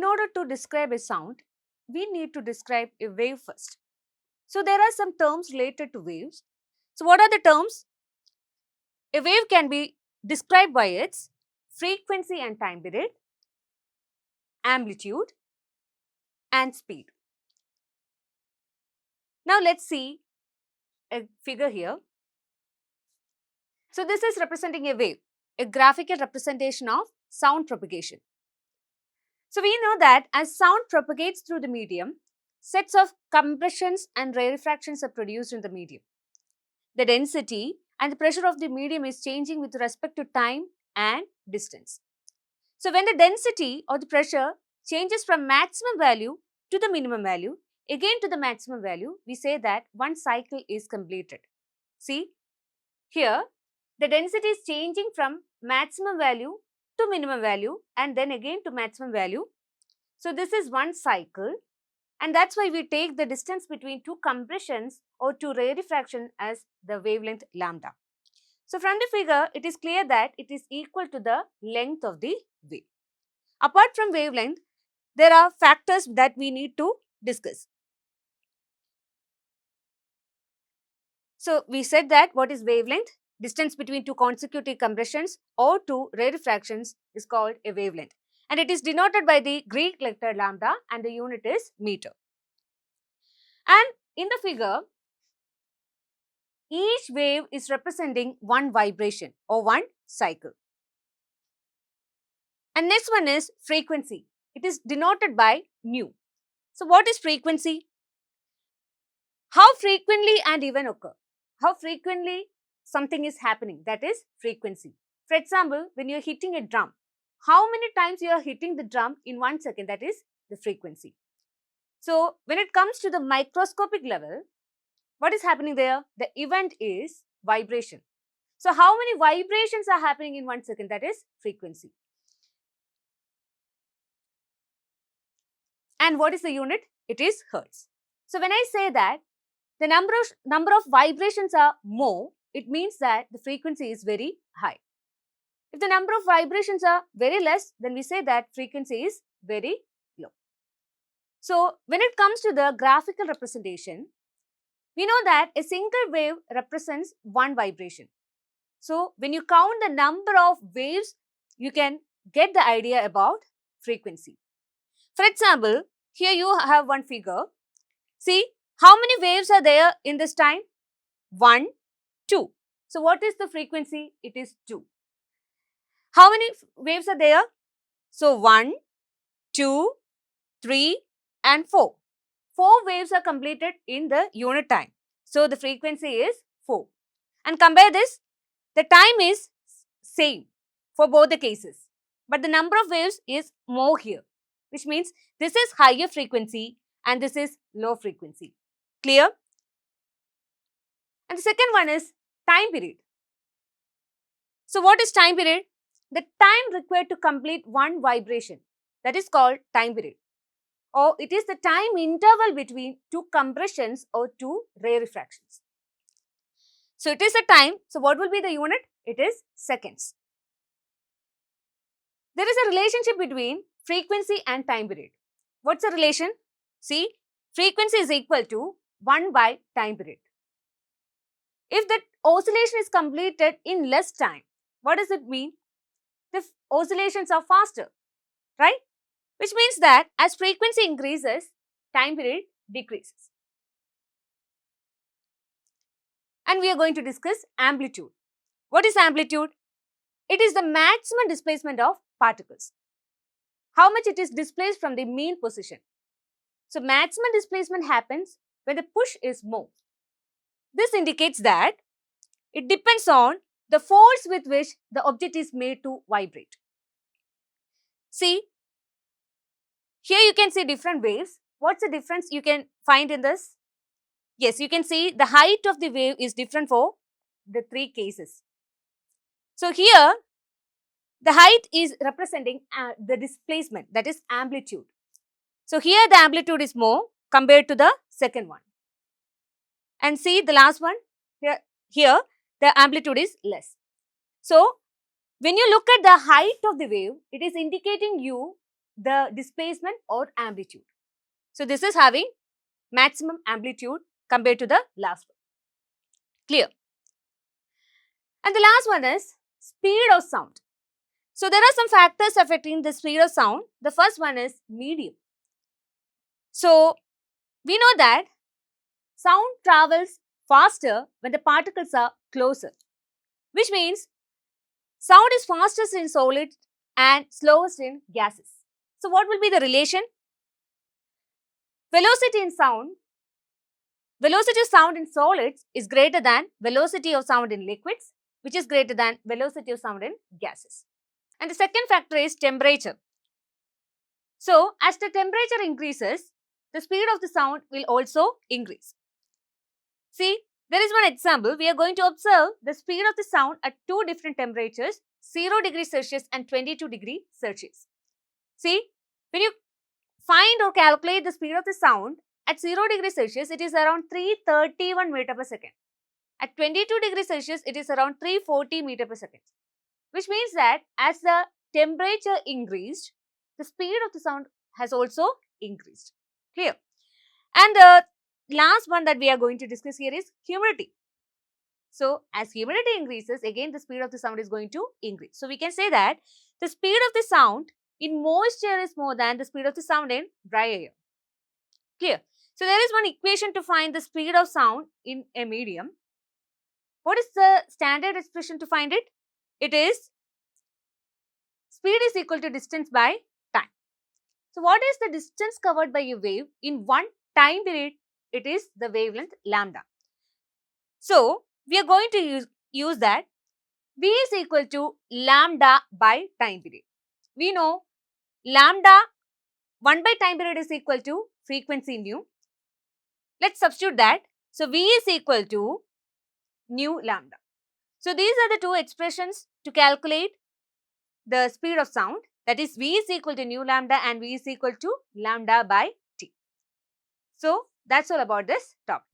order to describe a sound, we need to describe a wave first. So there are some terms related to waves. So what are the terms? A wave can be described by its frequency and time period, amplitude and speed. Now let's see a figure here. So this is representing a wave, a graphical representation of sound propagation. So we know that as sound propagates through the medium, sets of compressions and rarefactions are produced in the medium. The density and the pressure of the medium is changing with respect to time and distance. So when the density or the pressure changes from maximum value to the minimum value, again to the maximum value, we say that one cycle is completed. See, here the density is changing from maximum value to minimum value and then again to maximum value. So this is one cycle, and that's why we take the distance between two compressions or two rarefaction as the wavelength lambda. So from the figure, it is clear that it is equal to the length of the wave. Apart from wavelength, there are factors that we need to discuss. So we said that what is wavelength? Distance between two consecutive compressions or two rarefactions is called a wavelength, and it is denoted by the Greek letter lambda and the unit is meter. And in the figure, each wave is representing one vibration or one cycle. And next one is frequency. It is denoted by nu. So what is frequency? How frequently an event occur? How frequently something is happening, that is frequency. For example, when you are hitting a drum, how many times you are hitting the drum in 1 second, that is the frequency. So when it comes to the microscopic level, what is happening there? The event is vibration. So how many vibrations are happening in 1 second, that is frequency. And what is the unit? It is hertz. So when I say that the number of vibrations are more, it means that the frequency is very high. If the number of vibrations are very less, then we say that frequency is very low. So when it comes to the graphical representation, we know that a single wave represents one vibration. So when you count the number of waves, you can get the idea about frequency. For example, here you have one figure. See, how many waves are there in this time? 1, 2. So what is the frequency? It is 2. How many waves are there? So 1, 2, 3 and 4. 4 waves are completed in the unit time. So the frequency is 4. And compare this, the time is same for both the cases. But the number of waves is more here, which means this is higher frequency and this is low frequency. Clear? And the second one is time period. So what is time period? The time required to complete one vibration, that is called time period. Or it is the time interval between two compressions or two rarefactions. So it is a time. So what will be the unit? It is seconds. There is a relationship between frequency and time period. What's the relation? See, frequency is equal to 1 by time period. If the oscillation is completed in less time, what does it mean? The oscillations are faster, right? Which means that as frequency increases, time period decreases. And we are going to discuss amplitude. What is amplitude? It is the maximum displacement of particles. How much it is displaced from the mean position. So maximum displacement happens when the push is more. This indicates that it depends on the force with which the object is made to vibrate. See, here you can see different waves. What's the difference you can find in this? Yes, you can see the height of the wave is different for the 3 cases. So here, the height is representing the displacement, that is amplitude. So here the amplitude is more compared to the second one. And see the last one, here the amplitude is less. So when you look at the height of the wave, it is indicating you the displacement or amplitude. So this is having maximum amplitude compared to the last one. Clear? And the last one is speed of sound. So there are some factors affecting the speed of sound. The first one is medium. So we know that sound travels faster when the particles are closer, which means sound is fastest in solids and slowest in gases. So what will be the relation? Velocity of sound in solids is greater than velocity of sound in liquids, which is greater than velocity of sound in gases. And the second factor is temperature. So as the temperature increases, the speed of the sound will also increase. See, there is one example. We are going to observe the speed of the sound at two different temperatures, 0 degrees Celsius and 22 degrees Celsius. See, when you find or calculate the speed of the sound at 0 degrees Celsius, it is around 331 meter per second. At 22 degrees Celsius, it is around 340 meter per second. Which means that as the temperature increased, the speed of the sound has also increased. Clear? And the last one that we are going to discuss here is humidity. So as humidity increases, again the speed of the sound is going to increase. So we can say that the speed of the sound in moist air is more than the speed of the sound in dry air. Clear? So there is one equation to find the speed of sound in a medium. What is the standard expression to find it? It is speed is equal to distance by time. So what is the distance covered by a wave in one time period? It is the wavelength lambda. So we are going to use that V is equal to lambda by time period. We know lambda 1 by time period is equal to frequency nu. Let's substitute that. So V is equal to nu lambda. So these are the two expressions to calculate the speed of sound, that is V is equal to nu lambda and V is equal to lambda by T. So that's all about this topic.